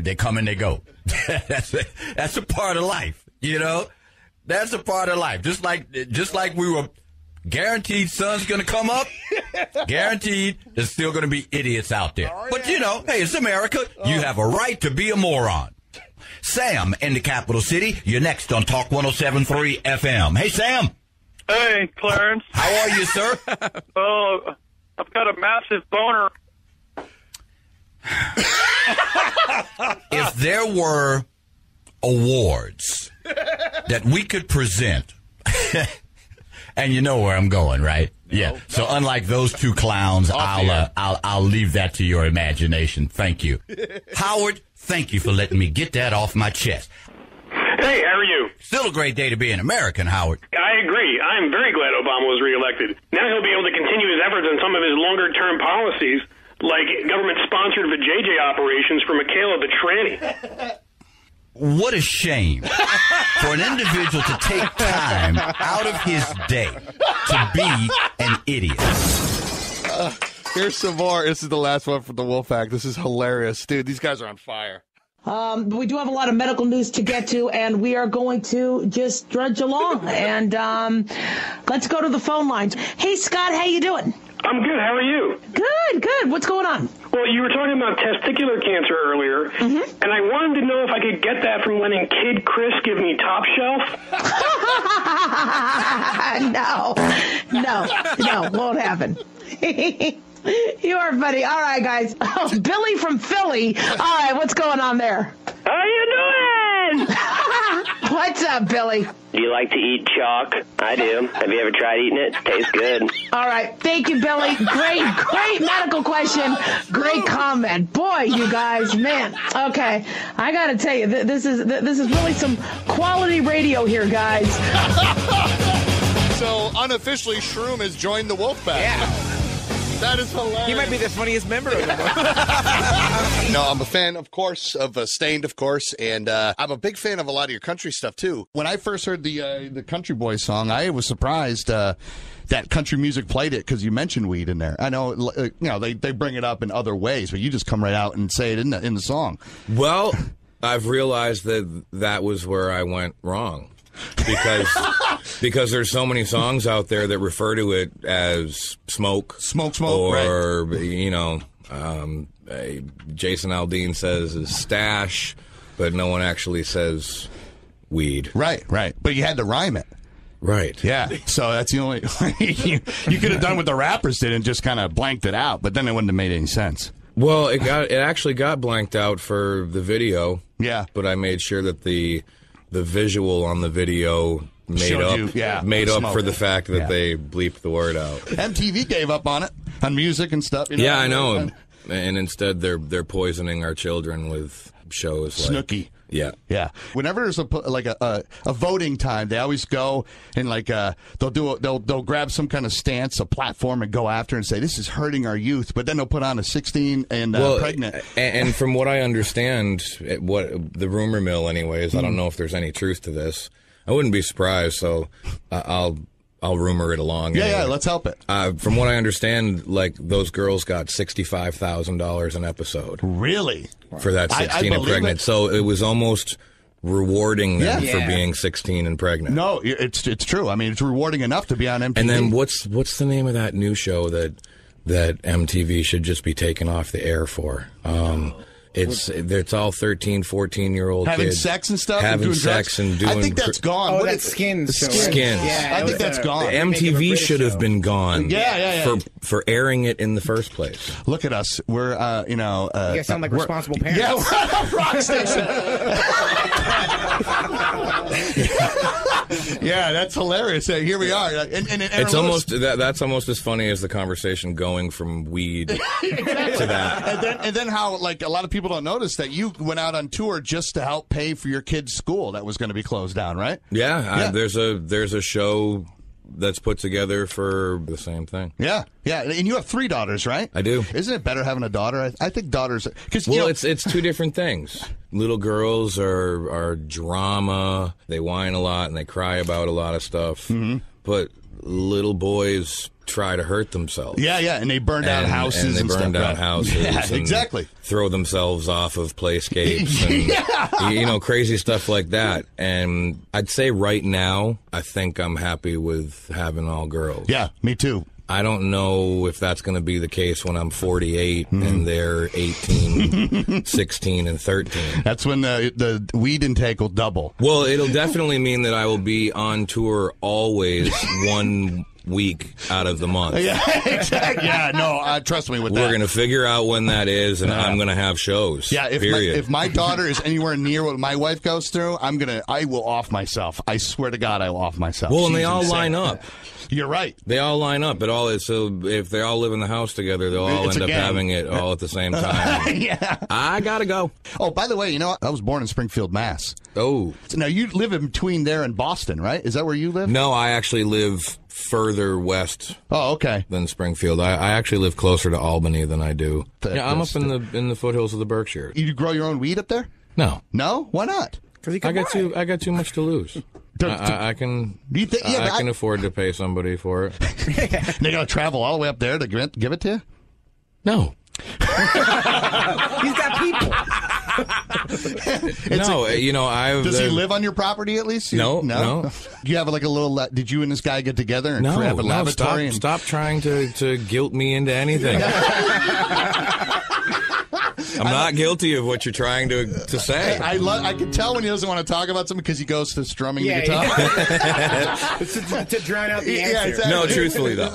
They come and they go. That's a part of life, you know? That's a part of life. Just like we were guaranteed sun's going to come up, guaranteed there's still going to be idiots out there. Oh, but, you know, hey, it's America. You have a right to be a moron. Sam in the capital city. You're next on Talk 107.3 FM. Hey, Sam. Hey, Clarence. How are you, sir? Oh, I've got a massive boner. If there were awards that we could present, and you know where I'm going, right? No, yeah. So unlike those two clowns, I'll leave that to your imagination. Thank you, Howard. Thank you for letting me get that off my chest. Hey, how are you? Still a great day to be an American, Howard. I agree. I'm very glad Obama was reelected. Now he'll be able to continue his efforts on some of his longer-term policies, like government-sponsored vajayjay operations for Michaela the tranny. What a shame for an individual to take time out of his day to be an idiot. Here's some more. This is the last one from the Wolfpack. This is hilarious. Dude, these guys are on fire. We do have a lot of medical news to get to, and we are going to just drudge along. And let's go to the phone lines. Hey, Scott, how you doing? I'm good. How are you? Good. What's going on? Well, you were talking about testicular cancer earlier, and I wanted to know if I could get that from letting Kid Chris give me top shelf. No, won't happen. You are funny. All right, guys. Oh, Billy from Philly. All right, what's going on there? How you doing? What's up, Billy? Do you like to eat chalk? I do. Have you ever tried eating it? Tastes good. All right. Thank you, Billy. Great medical question. Great comment. Boy, you guys, man. Okay. I got to tell you, this is really some quality radio here, guys. So, unofficially, Shroom has joined the Wolfpack. Yeah. That is hilarious. He might be the funniest member of them. No, I'm a fan, of course, of Stained, of course, and I'm a big fan of a lot of your country stuff, too. When I first heard the Country Boy song, I was surprised that country music played it because you mentioned weed in there. I know, they bring it up in other ways, but you just come right out and say it in the song. Well, I've realized that was where I went wrong. Because there's so many songs out there that refer to it as smoke, or right. Jason Aldean says is stash, but no one actually says weed. Right. But you had to rhyme it. Right. Yeah. So that's the only you could have done what the rappers did and just kind of blanked it out, but then it wouldn't have made any sense. Well, it actually got blanked out for the video. Yeah. But I made sure that the visual on the video made up for the fact that they bleeped the word out. MTV gave up on it, on music and stuff. You know? Yeah, I know. And instead they're poisoning our children with shows like Snooki. Yeah. Whenever there's a voting time, they always go and they'll grab some kind of stance, a platform, and go after and say this is hurting our youth. But then they'll put on a 16 and pregnant. And from what I understand, what the rumor mill, anyways, I don't know if there's any truth to this. I wouldn't be surprised. So I'll rumor it along. Yeah, let's help it. From what I understand, like those girls got $65,000 an episode. Really? For that 16 and pregnant. So it was almost rewarding them for being 16 and pregnant. No, it's true. I mean, it's rewarding enough to be on MTV. And then what's the name of that new show that MTV should just be taken off the air for? It's all 13, 14-year-old having kids. Sex and stuff? Having and doing sex drugs? and doing... I think that's gone. Oh, that's Skins. Skins. Yeah, I think that's gone. MTV should have been gone for airing it in the first place. Look at us. We're, you guys sound like responsible parents. Yeah, we're at a rock station. Yeah, that's hilarious. Here we are. And it's almost that's almost as funny as the conversation going from weed to that. And then how, like, a lot of people don't notice that you went out on tour just to help pay for your kid's school that was going to be closed down, right? Yeah. There's a show that's put together for the same thing. Yeah. And you have 3 daughters, right? I do. Isn't it better having a daughter? I think daughters... it's two different things. Little girls are drama. They whine a lot and they cry about a lot of stuff. Mm-hmm. But little boys try to hurt themselves. Yeah, and they burn down houses and they burn stuff. down houses. Yeah, and exactly. Throw themselves off of playscapes and crazy stuff like that. And I'd say right now, I think I'm happy with having all girls. Yeah, me too. I don't know if that's going to be the case when I'm 48 and they're 18, 16, and 13. That's when the weed intake will double. Well, it'll definitely mean that I will be on tour always 1 week out of the month. Yeah, exactly. Yeah, no, trust me with that. We're going to figure out when that is, and I'm going to have shows. Yeah, if my daughter is anywhere near what my wife goes through, I will off myself. I swear to God, I will off myself. Well, and they all line up. You're right. They all line up. So if they all live in the house together, they'll all end up having it all at the same time. Yeah. I gotta go. Oh, by the way, you know what? I was born in Springfield, Mass. Oh. Now, you live in between there and Boston, right? Is that where you live? No, I actually live further west. Oh, okay. Than Springfield. I actually live closer to Albany than I do. I'm up in the foothills of the Berkshires. You grow your own weed up there? No. No? Why not? Because I got too much to lose. I can afford to pay somebody for it. They got to travel all the way up there to give it to you? No. He's got people. Does he live on your property at least? No. Do you have like a little? Did you and this guy get together and have a laboratory? Stop trying to guilt me into anything. I'm not guilty of what you're trying to say. I can tell when he doesn't want to talk about something because he goes to strumming the guitar. to drown out the answer. Yeah, exactly. No, truthfully though,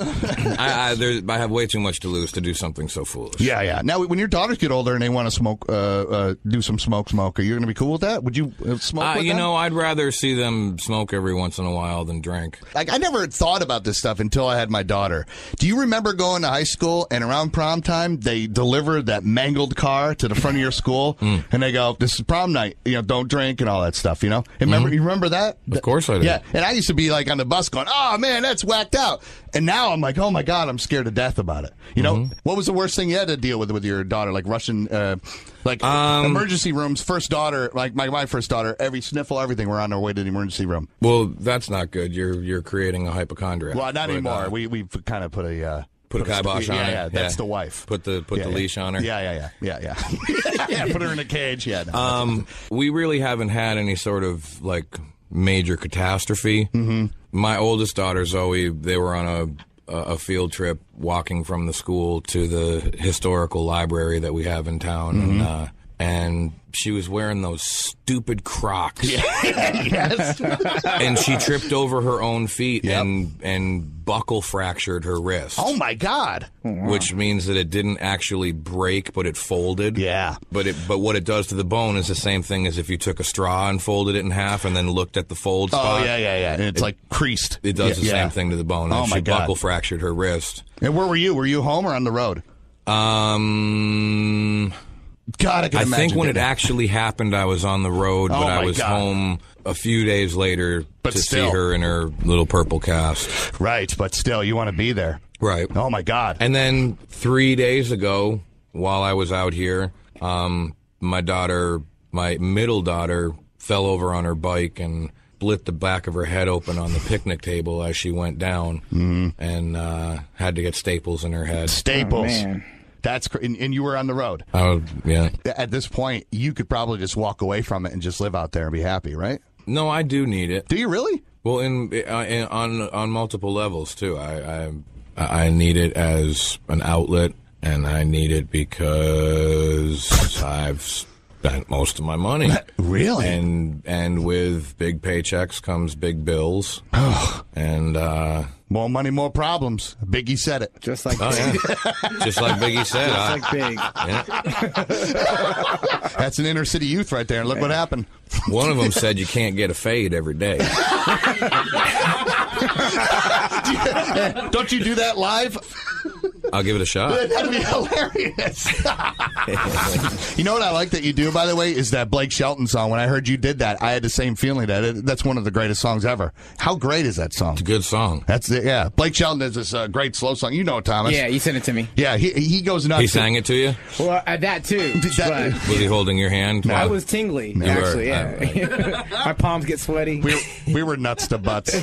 I have way too much to lose to do something so foolish. Yeah. Now, when your daughters get older and they want to smoke, do some smoke, are you going to be cool with that? Would you smoke with them? I'd rather see them smoke every once in a while than drink. Like, I never thought about this stuff until I had my daughter. Do you remember going to high school and around prom time, they delivered that mangled car to the front of your school and they go, this is prom night, don't drink and all that stuff, And you remember that? Of course I do. Yeah. And I used to be like on the bus going, oh man, that's whacked out. And now I'm like, oh my God, I'm scared to death about it. What was the worst thing you had to deal with your daughter? Like Russian, emergency rooms, first daughter, like my first daughter, every sniffle, everything, we're on our way to the emergency room. Well, that's not good. You're creating a hypochondriac. Well, not anymore. We've kind of put a kibosh on it. Yeah, that's the wife. Put the leash on her. Yeah. Yeah, put her in a cage. Yeah. No, we really haven't had any sort of like major catastrophe. Mm-hmm. My oldest daughter Zoe, they were on a field trip walking from the school to the historical library that we have in town, and she was wearing those stupid Crocs. Yes. And she tripped over her own feet and buckle fractured her wrist. Oh my God. Which means that it didn't actually break, but it folded. Yeah. But what it does to the bone is the same thing as if you took a straw and folded it in half and then looked at the fold spot. Oh, yeah. And it's like creased. It does the same thing to the bone. And she buckle fractured her wrist. And where were you? Were you home or on the road? God, I think when it actually happened, I was on the road, but I was home a few days later see her in her little purple cast. Right, but still, you want to be there. Right. Oh, my God. And then 3 days ago, while I was out here, my middle daughter, fell over on her bike and split the back of her head open on the picnic table as she went down and had to get staples in her head. Staples. Oh, man. That's and you were on the road. Oh, yeah. At this point, you could probably just walk away from it and just live out there and be happy, right? No, I do need it. Do you really? Well, on multiple levels too. I need it as an outlet, and I need it because I've spent most of my money. Really? And with big paychecks comes big bills. And more money, more problems. Biggie said it. Just like just like Biggie said. Just like Big. Yeah. That's an inner city youth right there. Look what happened. One of them said you can't get a fade every day. Don't you do that live? I'll give it a shot. That'd be hilarious. You know what I like that you do, by the way, is that Blake Shelton song. When I heard you did that, I had the same feeling that's one of the greatest songs ever. How great is that song? It's a good song. That's it. Yeah, Blake Shelton does this great slow song. You know it, Thomas. Yeah, you sent it to me. Yeah, he goes nuts. He sang it to you? Well, that too. That- Was he holding your hand? I was tingly, actually. Yeah, my palms get sweaty. We were nuts to butts.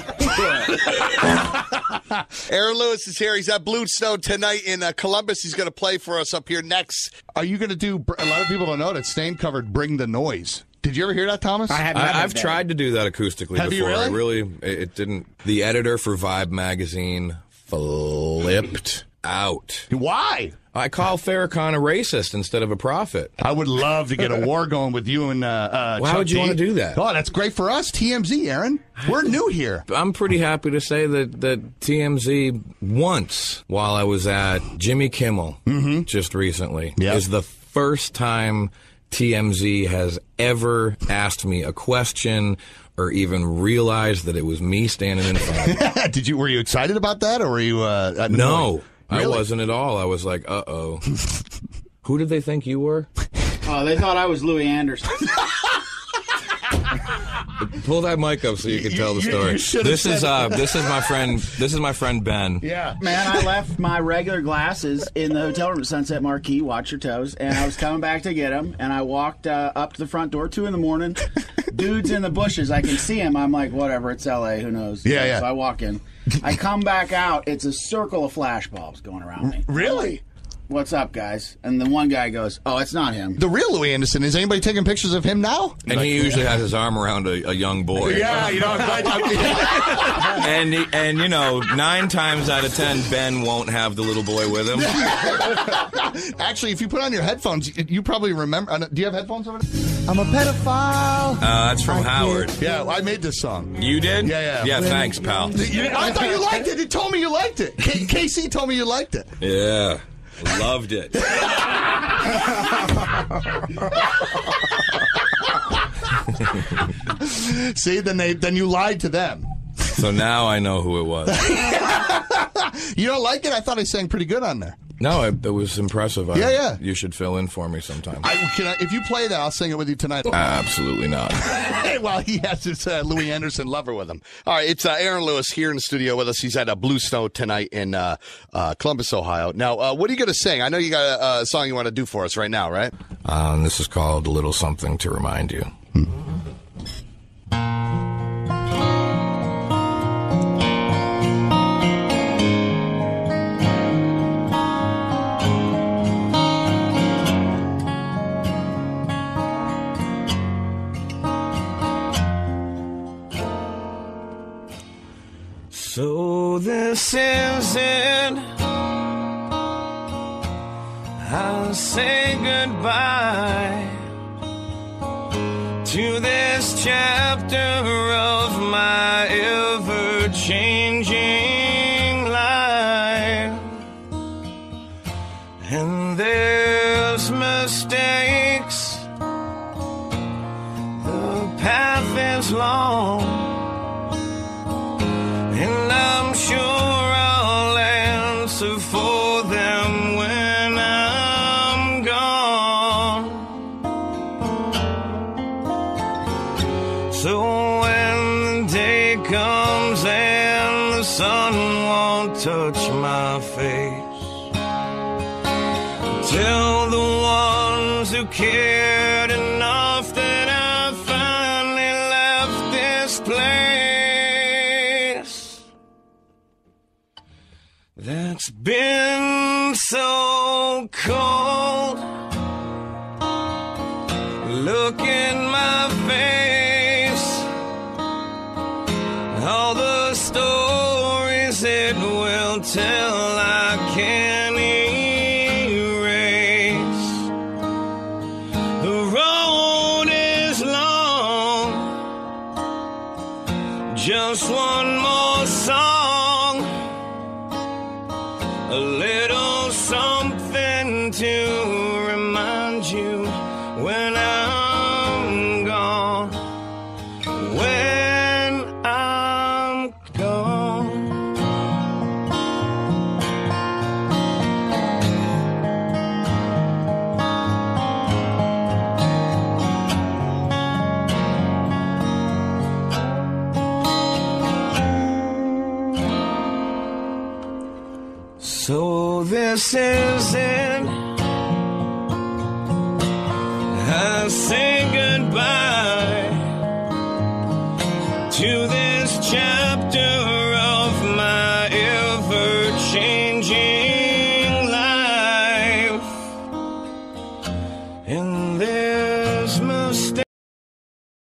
Aaron Lewis is here. He's at Blue Snow tonight in Columbus. He's going to play for us up here next. Are you going to do? A lot of people don't know that Stain covered "Bring the Noise." Did you ever hear that, Thomas? I have not. I've tried to do that acoustically Have before. you really? It didn't. The editor for Vibe magazine flipped out. Why? I call Farrakhan a racist instead of a prophet. I would love to get a war going with you and Why would you want to do that? Oh, that's great for us, TMZ, Aaron. We're new here. I'm pretty happy to say that TMZ once, while I was at Jimmy Kimmel just recently, is the first time TMZ has ever asked me a question or even realized that it was me standing in front. Were you excited about that, or were you? No. Really? I wasn't at all. I was like, uh-oh. Who did they think you were? Oh, they thought I was Louis Anderson. Pull that mic up so you can tell the story. This is my friend Ben. Yeah. Man, I left my regular glasses in the hotel room at Sunset Marquis, watch your toes, and I was coming back to get them, and I walked up to the front door, 2 a.m. Dude's in the bushes. I can see him. I'm like, whatever, it's L.A., who knows? Yeah. So I walk in. I come back out. It's a circle of flashbulbs going around me. Really? What's up, guys? And then one guy goes, oh, it's not him. The real Louis Anderson. Is anybody taking pictures of him now? And he usually has his arm around a young boy. Yeah, you know, I'm glad. And you know, 9 times out of 10, Ben won't have the little boy with him. Actually, if you put on your headphones, you probably remember. Do you have headphones over there? I'm a pedophile. That's from Howard. Yeah, I made this song. You did? Yeah. Yeah, thanks, pal. I thought you liked it. It told me you liked it. KC told me you liked it. Yeah. Loved it. See, then you lied to them. So now I know who it was. You don't like it? I thought I sang pretty good on there. No, it was impressive. Yeah. You should fill in for me sometime. If you play that, I'll sing it with you tonight. Absolutely not. Well, he has his Louis Anderson lover with him. All right, it's Aaron Lewis here in the studio with us. He's at Blue Snow tonight in Columbus, Ohio. Now, what are you going to sing? I know you got a song you want to do for us right now, right? This is called A Little Something to Remind You. So this is it. I'll say goodbye to this chapter of my ever-changing life. And there's mistakes. The path is long. And I'm sure I'll answer for them when I'm gone. So when the day comes and the sun won't touch my face, tell the ones who cared enough that I finally left this place. That's been so cold. Look in my face. All the stories it will tell I can't erase. The road is long. Just one more song. A little something to remind you when I'm gone. When I'm gone. this is it. I say goodbye to this.